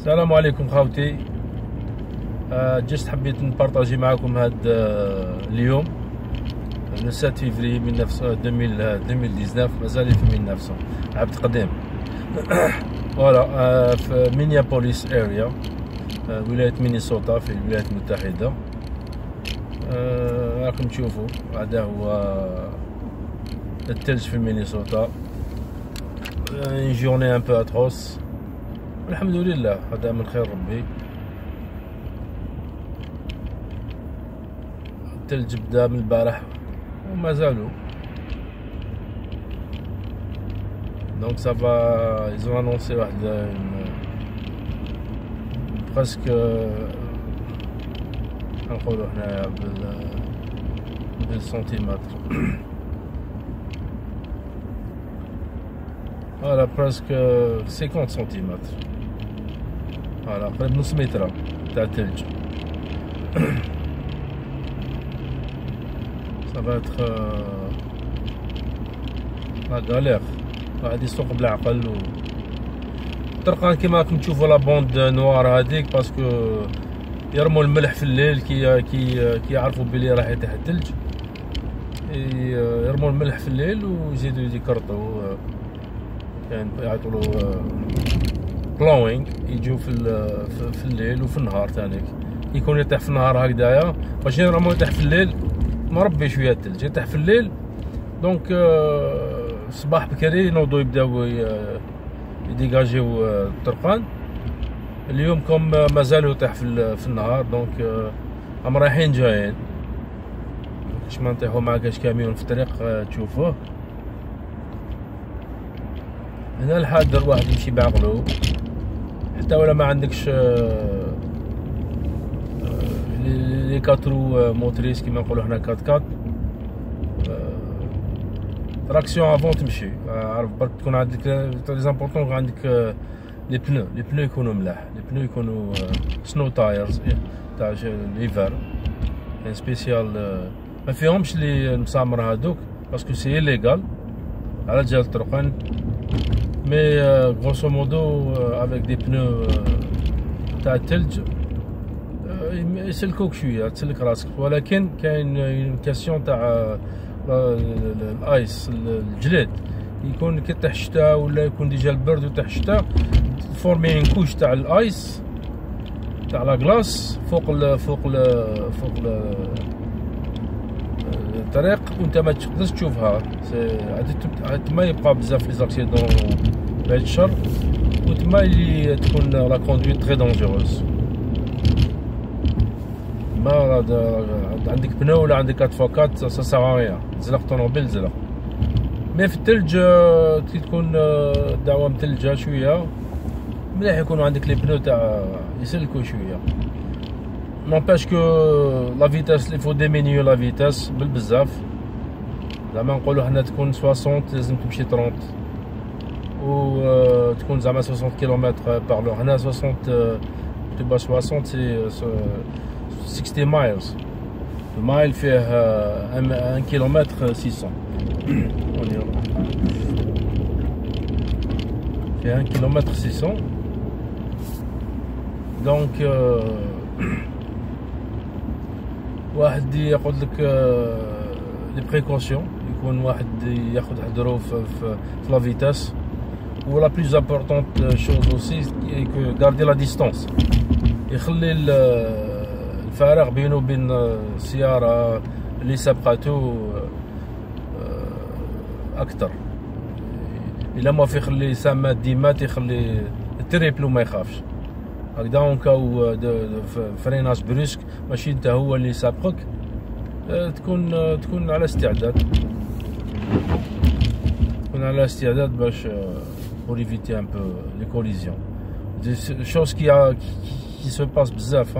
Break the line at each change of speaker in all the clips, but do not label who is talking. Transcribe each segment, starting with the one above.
السلام عليكم خاوتي. جست حبيت نبارطاجي معكم هاد اليوم لو 7 فيفري 2019 مازال في 1900 عبد قديم. فوالا في مينيابوليس اريا، ولاية مينيسوتا في الولايات المتحدة. راكم تشوفوا هذا هو الثلج في مينيسوتا. جورني ان بو اتروس، الحمد لله هذا من خير ربي. الثلج بدا من البارح وما زالوا، دونك سافا يزون انونسي واحد برسك نقولو حنايا بالسنتيمتر. فوالا برسك 50 سنتيمتر، فوالا قريب نص متر تاع الثلج. صافا لا غالير، واحد يسوق بالعقل. و الطرقان كيما راكم تشوفوا لا بوند نوار هذيك باسكو يرموا الملح في الليل كي يعرفوا بلي راح يطيح الثلج، يرموا الملح في الليل ويزيدوا يكرطوا. كاين يعطوا له بلوينغ، يجوا في الليل وفي النهار ثاني. يكون يطيح في النهار هكذايا باش نورمالمون يطيح في الليل مربي شويه الثلج، يطيح في الليل. دونك الصباح بكري ينوضوا يبداو يديجاجيو الطرقان. اليوم كوم مازالوا يطيح في النهار، دونك هم رايحين جايين باش ما نطيحوا مع كاش كاميون في الطريق تشوفوه. هنا الحاضر الواحد يمشي بعقلو، حتى ولا ما عندكش لي كاترو موتريس كيما نقولو حنا كات تراكسيون افون تمشي. عارف برك تكون عندك لي زامبورطون، عندك لي بنو يكونوا ملاح، لي بنو يكونوا سنو تايرز تاع ليفر ان سبيسيال. ما فيهمش لي المسامر هادوك باسكو سي ليغال على جال الطرقان. مي غروسو مودو افيك دي بنو تاع الثلج يسلكوك شويه، تسلك راسك. ولكن كاين اون كاسيون تاع الايس، الجليد يكون كي طيح الشتاء ولا يكون ديجا البرد وطيح الشتاء، فورمي ان كوش تاع الايس تاع لا غلاس فوق الطريق، وانت ما تقدرش تشوفها. تما يبقى بزاف لي زاكسيدون بعد الشر، وتما اللي تكون لا كوندويت تري دونجوروز. ما عندك بنو ولا عندك 4x4 سا ساغ تزلق طوموبيل زلق. مي في الثلج كي تكون دعوه متلجه شويه مليح يكونوا عندك لي بنو تاع يسلكوا شويه. نونباش كو لا فيتاس لي فو ديمينيو لا فيتاس بالبزاف، زعما نقولوا حنا تكون 60 لازم تمشي 30، و تكون زعما 60 كيلومتر باغ لور. هنا 60 تبقى 60 سي 60 مايلز. المايل فيه 1 كيلومتر 600 فيه 1 كيلومتر 600. دونك واحد ياخذ لك لي بريكوسيون، يكون واحد ياخذ حذرو في لا فيتاس. و لا بلوز امبورطونت شوز اوسي غاردي لا ديستونس، يخلي الفارق بينه وبين السياره اللي سبقاتو اكثر. الا ما في يخلي سامات ديما يخلي التريبل وما يخافش هكذا. اونكاو فريناج بريسك ماشي انت هو اللي سابقك، تكون على استعداد، باش pour éviter un peu les collisions. Des choses qui se passent بزاف.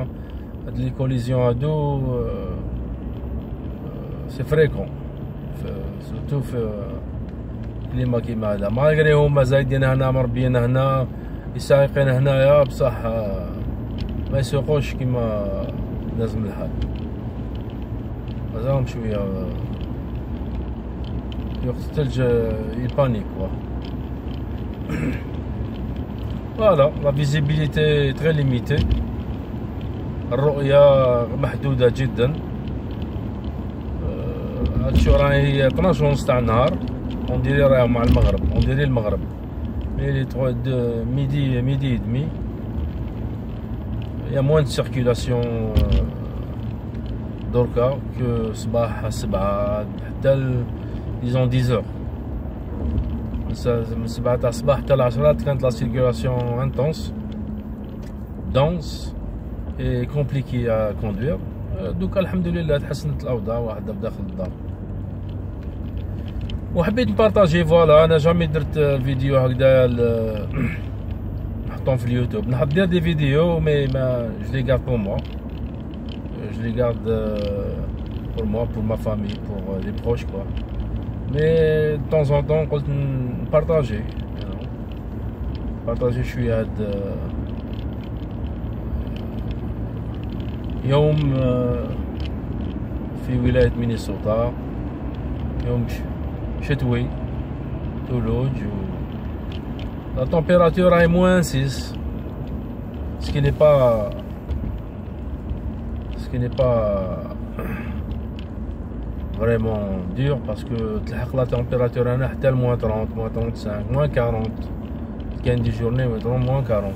هاد لي كوليزيون هادو سي فريكون، سورتو في كليما كيما هذا. مالغري هما زايدين هنا مربيين هنا السائقين هنايا، بصح ما يسوقوش كيما لازم الحال. مازالهم شويه في وقت الثلج يبانيك. Voilà, la visibilité est très limitée. الرؤية محدودة جدا. هادشي راهي 12 ونص تاع النهار، اون ديري راهي مع المغرب، اون ديري المغرب، مي ميدي دمي. يا موان دو سيركيلاسيون دركا كو صباح 7 حتى ديزون 10 من 7 تاع الصباح حتى 10 كانت لا سيركيلاسيون انتونس دونس اي كومبليكي ا كوندوير. دوكا الحمد لله تحسنت الاوضاع، واحد بداخل الدار. وحبيت نبارطاجي فوالا، انا جامي درت فيديو هكذايا نحطهم في اليوتيوب. نحب ندير دي فيديو مي ما جو لي غارد بور موا، جو لي غارد بور موا، بور ما فامي، بور لي بروش كوا. مي طون زون طون قلت نبارطاجي، نبارطاجي شويه هاد يوم في ولاية مينيسوتا، يوم شتوي ثلوج، و لا température راهي موان 6، ce qui n'est pas vraiment dur parce que تلحق لا température هنا حتى الموان 30 موان 35 موان 40، كاين دي جورني موان 40.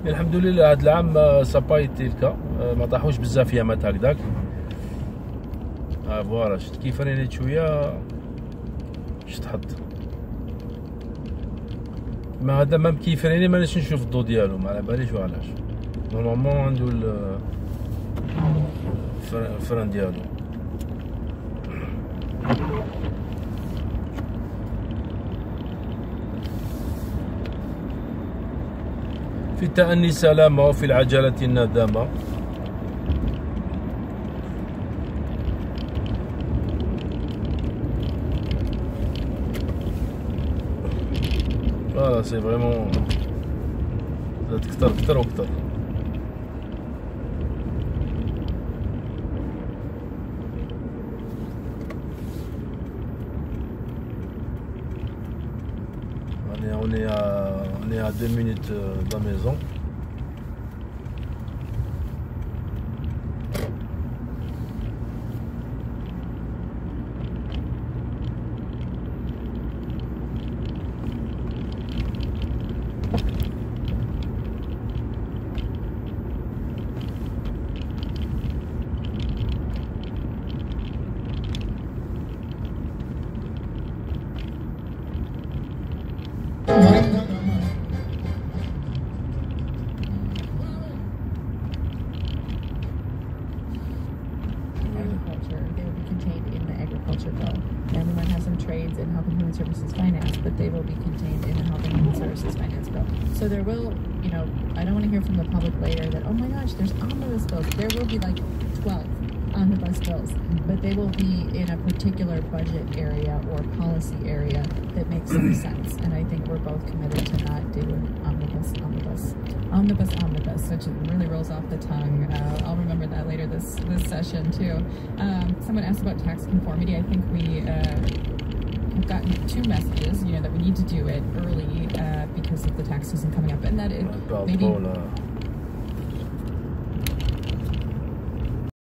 الحمد لله هاد العام سا با ايتي الكا، ما طاحوش بزاف يامات هكداك. فوالا شفت كيف رينيت شويه، شفت حط ما هذا ما كيف ريني مانيش نشوف الضو ديالو، ما على باليش وعلاش. نورمالمون عندو الفران ديالو. في التأني سلامة، وفي العجلة الندامة. فوالا سي فريمون كتر كتر وكتر. On est à 2 minutes de la maison.
Everyone has some trades in Health and Human Services Finance, but they will be contained in the Health and Human Services Finance bill. So there will, you know, I don't want to hear from the public later that, oh my gosh, there's omnibus bills. There will be like 12 omnibus bills, but they will be in a particular budget area or policy area that makes some sense. And I think we're both committed to not do omnibus, which really rolls off the tongue. I'll remember that later this session too. Someone asked about tax conformity. I think we have gotten 2 messages, you know, that we need to do it early because of the tax season coming up, and that it maybe